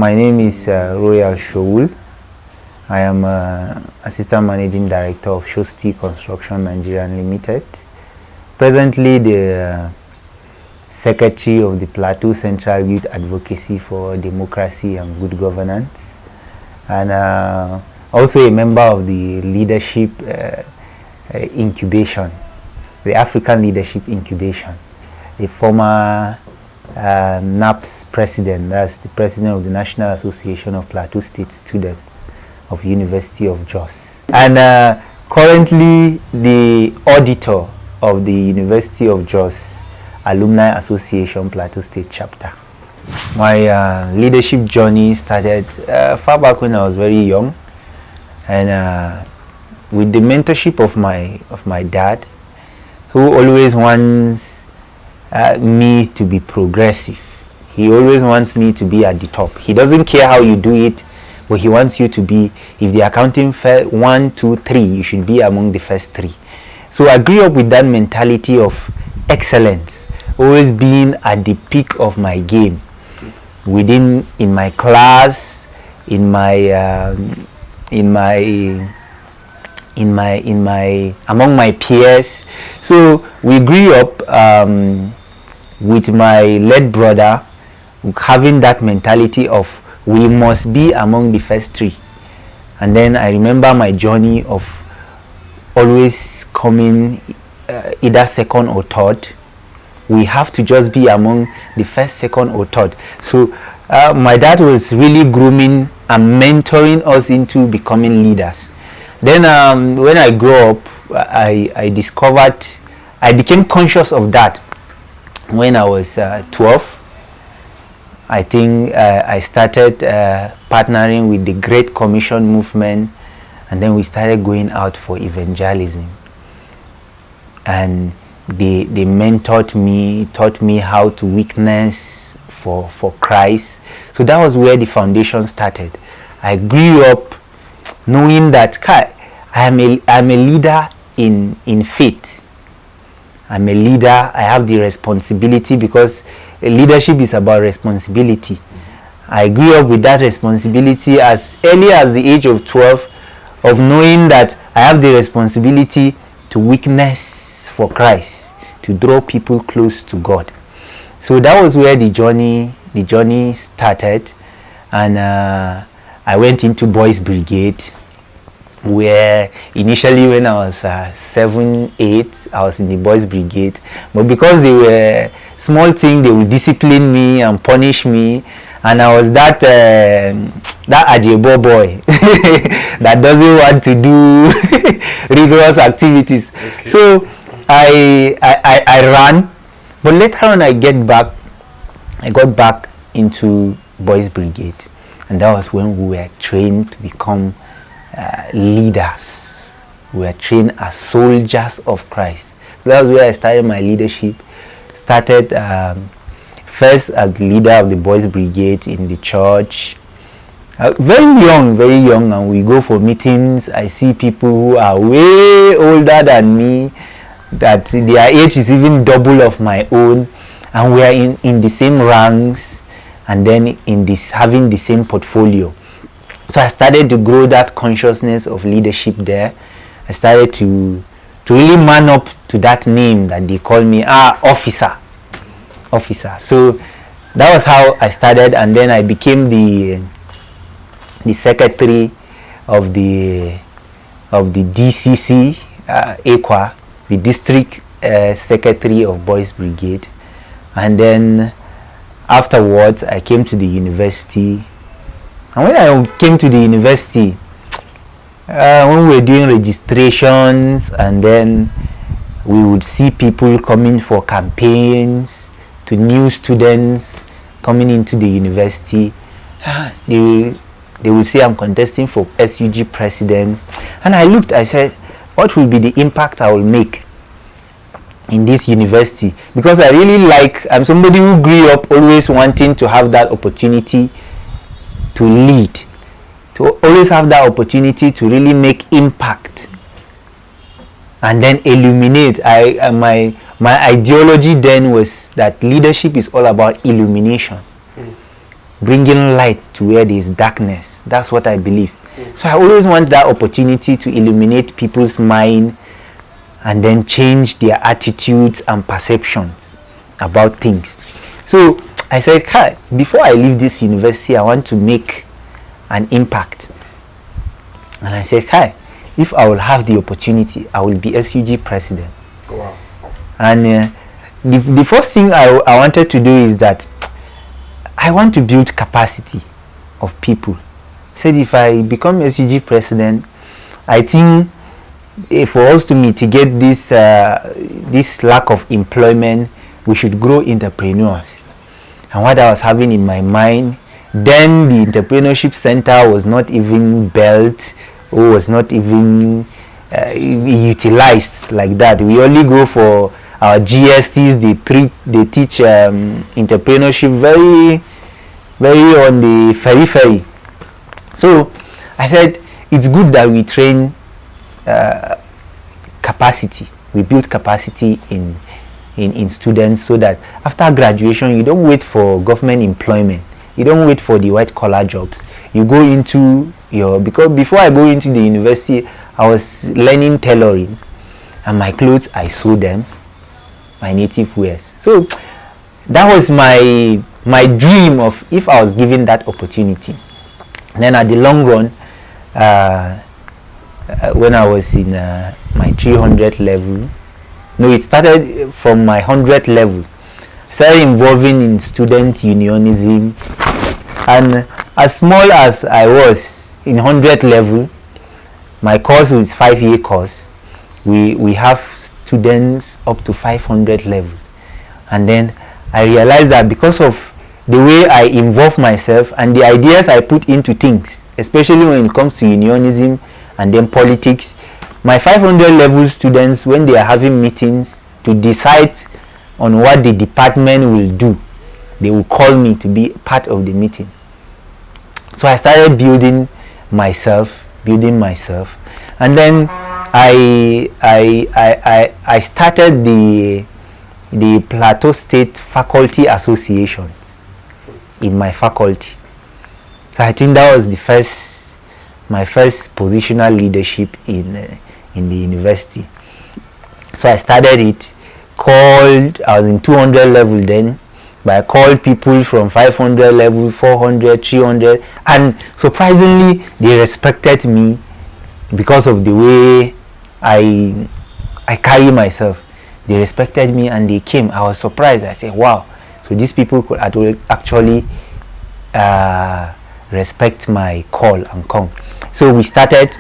My name is Royale Showul. I am Assistant Managing Director of Showul Construction Nigeria Limited. Presently the Secretary of the Plateau Central Youth Advocacy for Democracy and Good Governance, and also a member of the Leadership Incubation, the African Leadership Incubation, a former NAPS president, that's the president of the National Association of Plateau State Students of University of Jos, and currently the auditor of the University of Jos Alumni Association Plateau State Chapter. My leadership journey started far back when I was very young, and with the mentorship of my dad, who always wants me to be progressive. He always wants me to be at the top. He doesn't care how you do it, but he wants you to be, if the accounting fell 1, 2, 3, you should be among the first 3. So I grew up with that mentality of excellence, always being at the peak of my game, in my class, among my peers. So we grew up with my late brother having that mentality of we must be among the first 3. And then I remember my journey of always coming either second or third. We have to just be among the first, second or third. So my dad was really grooming and mentoring us into becoming leaders. Then when I grew up, I became conscious of that when I was 12. I think I started partnering with the Great Commission movement, and then we started going out for evangelism. And they mentored me, taught me how to witness for Christ. So that was where the foundation started. I grew up knowing that I am a leader in faith. I'm a leader. I have the responsibility, because leadership is about responsibility. I grew up with that responsibility as early as the age of 12, of knowing that I have the responsibility to witness for Christ, to draw people close to God. So that was where the journey started, and I went into Boys Brigade, where initially when I was 7, 8, I was in the Boys Brigade, but because they were small things, they would discipline me and punish me, and I was that ajebo boy that doesn't want to do rigorous activities. Okay. So I ran, but later on I got back into Boys Brigade, and that was when we were trained to become leaders. We were trained as soldiers of Christ. So that was where I started my leadership. Started first as the leader of the Boys Brigade in the church. Very young, and we go for meetings. I see people who are way older than me, that their age is even double of my own, and we are in the same ranks, and then having the same portfolio. So I started to grow that consciousness of leadership there. I started to really man up to that name that they call me, officer. So that was how I started, and then I became the secretary of the DCC, EQUA, the district secretary of Boys Brigade. And then afterwards I came to the university. And when I came to the university, when we were doing registrations, and then we would see people coming for campaigns, to new students coming into the university, they would say I'm contesting for SUG president. And I said, what will be the impact I will make in this university? Because I'm somebody who grew up always wanting to have that opportunity to lead, to always have that opportunity to really make impact and then illuminate. My ideology then was that leadership is all about illumination. bringing light to where there is darkness. That's what I believe. So I always want that opportunity to illuminate people's mind and then change their attitudes and perceptions about things. So I said, Kai, before I leave this university, I want to make an impact. And I said, Kai, if I will have the opportunity, I will be SUG president. Wow. And the first thing I wanted to do is that I want to build capacity of people. I said, if I become SUG president, I think for us to mitigate this lack of employment, we should grow entrepreneurs. And what I was having in my mind, then the entrepreneurship center was not even built, or was not even utilized like that. We only go for our GSTs. They teach entrepreneurship very, very on the periphery. So I said, it's good that we train capacity. We build capacity in students, so that after graduation, you don't wait for government employment. You don't wait for the white collar jobs. You go into because before I go into the university, I was learning tailoring, and my clothes, I sew them, my native wears. So that was my dream of if I was given that opportunity. And then at the long run, when I was in my 300 level, no, it started from my 100 level. I started involving in student unionism, and as small as I was in 100 level, my course was 5-year course. We have students up to 500 level, and then I realized that because of the way I involve myself and the ideas I put into things, especially when it comes to unionism and then politics, my 500 level students, when they are having meetings to decide on what the department will do, they will call me to be part of the meeting. So I started building myself, and then I started the Plateau State Faculty Associations in my faculty. So I think that was my first positional leadership in the university. So I started it. I was in 200 level then, but I called people from 500 level, 400, 300, and surprisingly they respected me because of the way I carry myself. They respected me and they came. I was surprised. I said, wow, so these people could actually respect my call and come. So we started,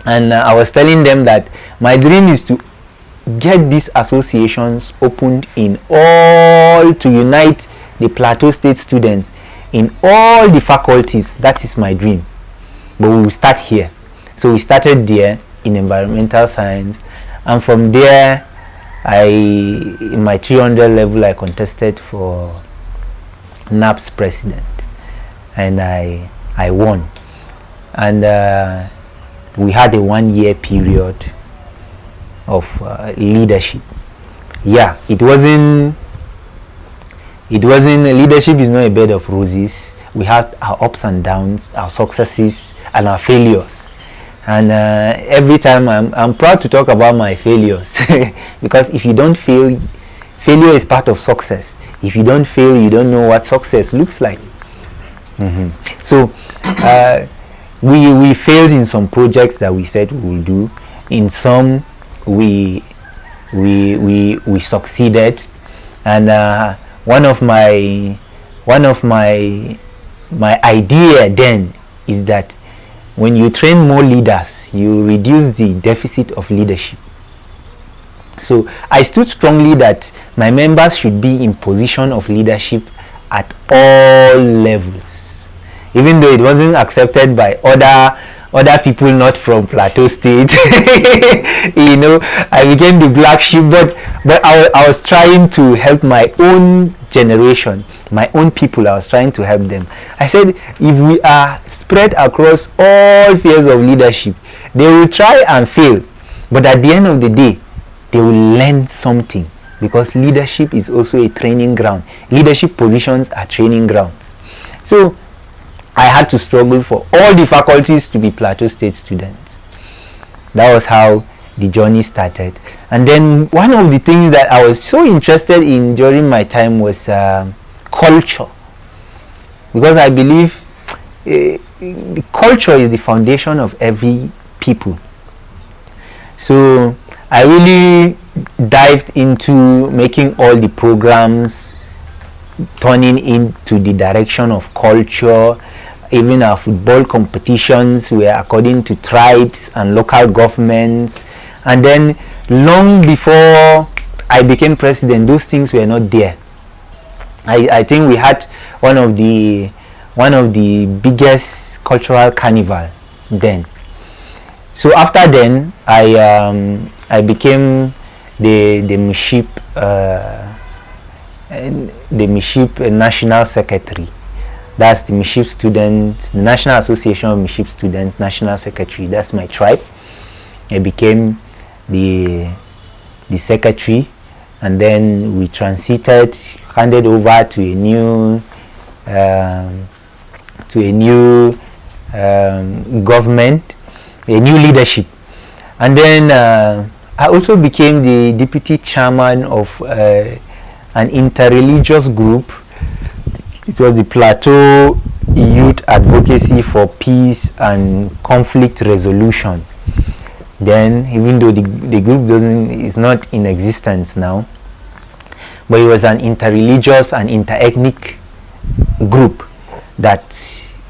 and I was telling them that my dream is to get these associations opened to unite the Plateau State students in all the faculties. That is my dream, but we will start here. So we started there in environmental science, and from there in my 300 level I contested for NAP's president, and I won, and we had a 1-year period of leadership. Yeah, it wasn't leadership is not a bed of roses. We had our ups and downs, our successes and our failures, and every time I'm proud to talk about my failures because if you don't fail, failure is part of success. If you don't fail, you don't know what success looks like. So we failed in some projects that we said we will do. In some we succeeded, and one of my idea then is that when you train more leaders, you reduce the deficit of leadership. So I stood strongly that my members should be in position of leadership at all levels, even though it wasn't accepted by other people not from Plateau State. I became the black sheep, but I was trying to help my own generation, my own people. I was trying to help them. I said, if we are spread across all spheres of leadership, they will try and fail, but at the end of the day, they will learn something, because leadership is also a training ground. Leadership positions are training grounds. So I had to struggle for all the faculties to be Plateau State students. That was how the journey started. And then one of the things that I was so interested in during my time was culture, because I believe the culture is the foundation of every people. So I really dived into making all the programs turning into the direction of culture. Even our football competitions were according to tribes and local governments. And then long before I became president, those things were not there. I think we had one of the biggest cultural carnival then. So after then, I became the MISHIP National Secretary. That's the MISHIP students, the National Association of MISHIP Students National Secretary. That's my tribe. I became the secretary, and then we transited, handed over to a new government, a new leadership. And then I also became the deputy chairman of an interreligious group. It was the Plateau Youth Advocacy for Peace and Conflict Resolution. Then, even though the group is not in existence now, but it was an interreligious and interethnic group that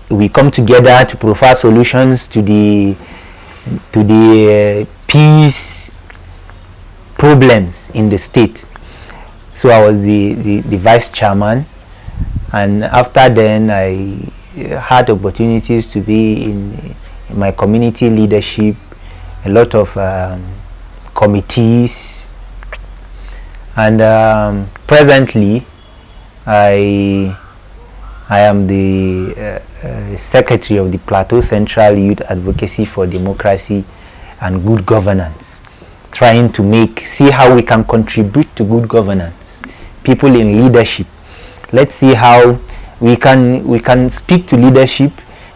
we come together to provide solutions to the peace problems in the state. So I was the vice chairman, and after then I had opportunities to be in my community leadership, a lot of committees, and presently I am the secretary of the Plateau Central Youth Advocacy for Democracy and Good Governance, trying to see how we can contribute to good governance. People in leadership, let's see how we can speak to leadership,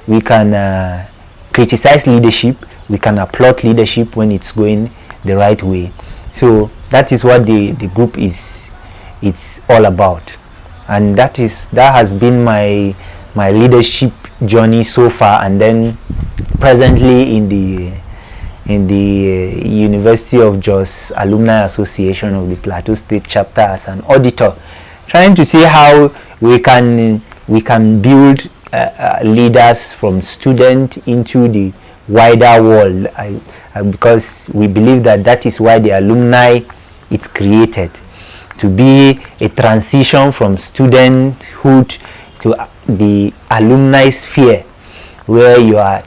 we can criticize leadership, we can applaud leadership when it's going the right way. So that is what the group it's all about, and that has been my leadership journey so far. And then presently in the University of Jos Alumni Association of the Plateau State Chapter as an auditor, trying to see how we can build leaders from student into the wider world, because we believe that is why the alumni is created, to be a transition from studenthood to the alumni sphere, where you are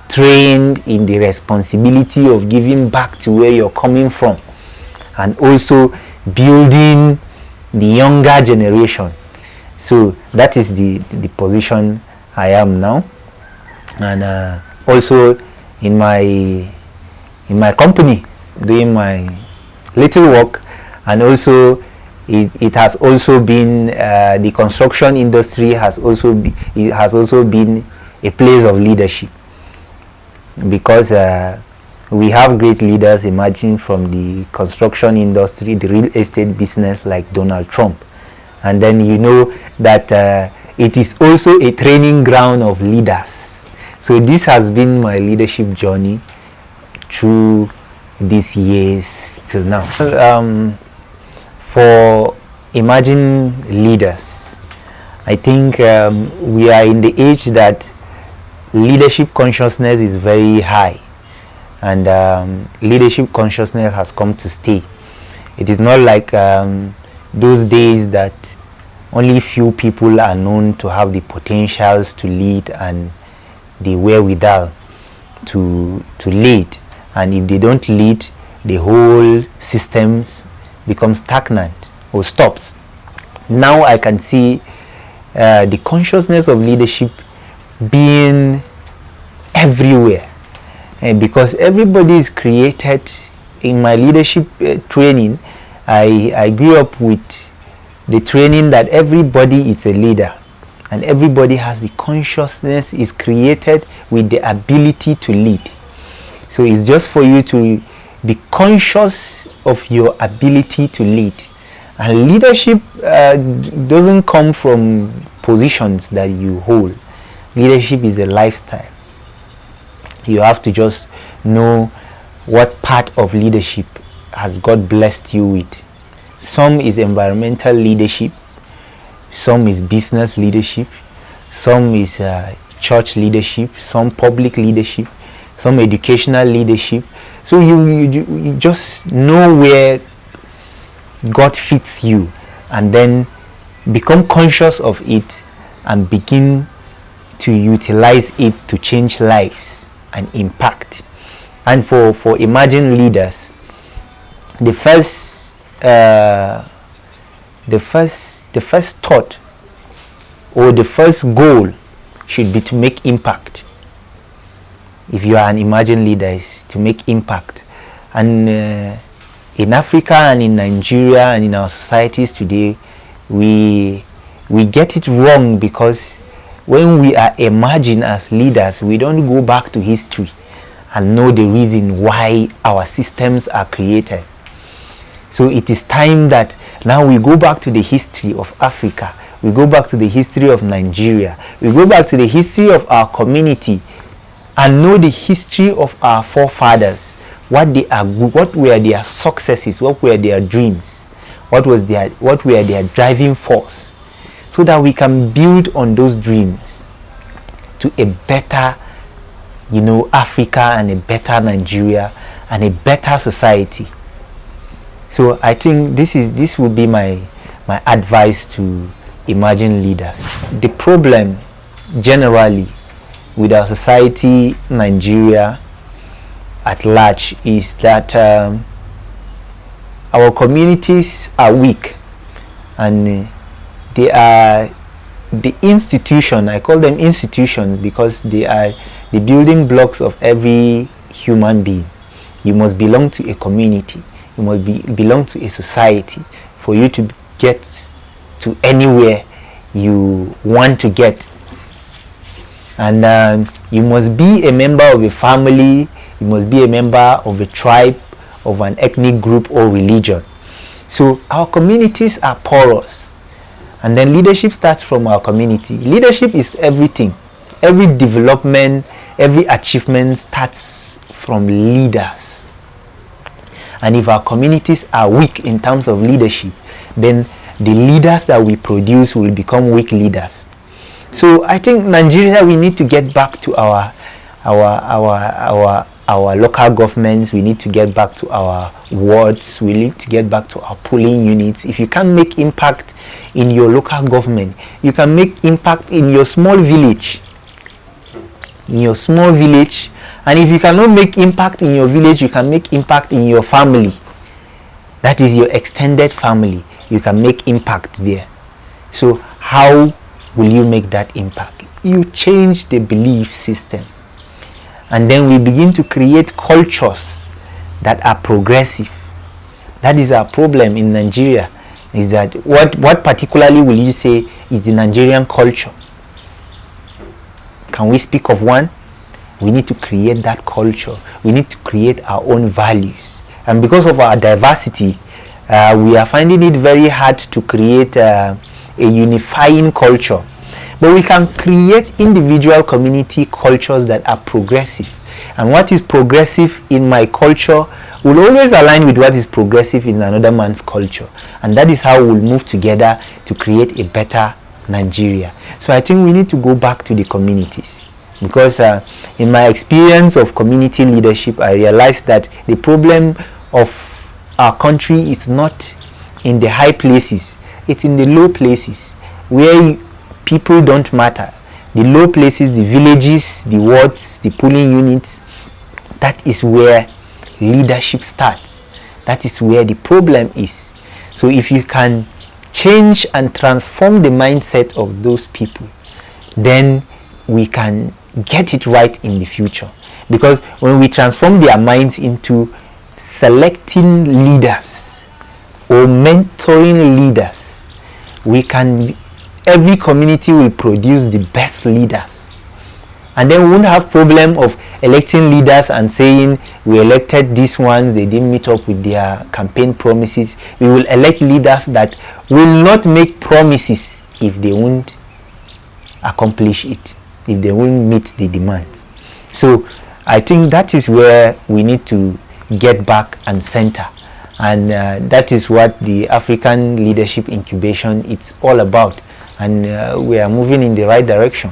trained in the responsibility of giving back to where you're coming from, and also building the younger generation. So that is the position I am now, and also in my company, doing my little work. And also it has also been the construction industry has also been a place of leadership, because we have great leaders emerging from the construction industry, the real estate business, like Donald Trump. And then you know that it is also a training ground of leaders. So this has been my leadership journey through these years till now. For emerging leaders, I think we are in the age that leadership consciousness is very high, and leadership consciousness has come to stay. It is not like those days that only few people are known to have the potentials to lead and the wherewithal to lead, and if they don't lead, the whole systems become stagnant or stops. Now I can see the consciousness of leadership being everywhere, because everybody is created. In my leadership training, I grew up with the training that everybody is a leader, and everybody has the consciousness, is created with the ability to lead. So it's just for you to be conscious of your ability to lead. And leadership doesn't come from positions that you hold. Leadership is a lifestyle. You have to just know what part of leadership has God blessed you with. Some is environmental leadership, some is business leadership, some is church leadership, some public leadership, some educational leadership. So you just know where God fits you, and then become conscious of it and begin to utilize it to change lives and impact. And for emerging leaders, the first thought or the first goal should be to make impact. If you are an emerging leader, is to make impact. And in Africa and in Nigeria and in our societies today, we get it wrong, because when we are emerging as leaders, we don't go back to history and know the reason why our systems are created. So it is time that now we go back to the history of Africa, we go back to the history of Nigeria, we go back to the history of our community, and know the history of our forefathers, what were their successes, what were their dreams, what were their driving force, so that we can build on those dreams to a better, Africa, and a better Nigeria, and a better society. So I think this would be my advice to emerging leaders. The problem generally with our society, Nigeria at large, is that our communities are weak, and they are the institution. I call them institutions because they are the building blocks of every human being. You must belong to a community, you must belong to a society for you to get to anywhere you want to get. And you must be a member of a family, you must be a member of a tribe, of an ethnic group or religion. So our communities are porous, and then leadership starts from our community. Leadership is everything. Every development, every achievement starts from leaders. And if our communities are weak in terms of leadership, then the leaders that we produce will become weak leaders. So I think Nigeria, we need to get back to our local governments. We need to get back to our wards. We need to get back to our polling units. If you can't make impact in your local government, you can make impact in your small village. And if you cannot make impact in your village, you can make impact in your family. That is your extended family. You can make impact there. So how will you make that impact? You change the belief system, and then we begin to create cultures that are progressive. That is our problem in Nigeria, is that what particularly will you say is the Nigerian culture? Can we speak of one? We need to create that culture. We need to create our own values, and because of our diversity, we are finding it very hard to create a unifying culture. But we can create individual community cultures that are progressive. And what is progressive in my culture will always align with what is progressive in another man's culture. And that is how we'll move together to create a better Nigeria. So I think we need to go back to the communities. Because in my experience of community leadership, I realized that the problem of our country is not in the high places. It's in the low places where people don't matter. The low places, the villages, the wards, the polling units, that is where leadership starts. That is where the problem is. So if you can change and transform the mindset of those people, then we can get it right in the future. Because when we transform their minds into selecting leaders or mentoring leaders, we can every community will produce the best leaders, and then we won't have problem of electing leaders and saying we elected these ones, they didn't meet up with their campaign promises. We will elect leaders that will not make promises if they won't accomplish it, if they won't meet the demands. So I think that is where we need to get back and center, and that is what the African leadership incubation it's all about, and we are moving in the right direction.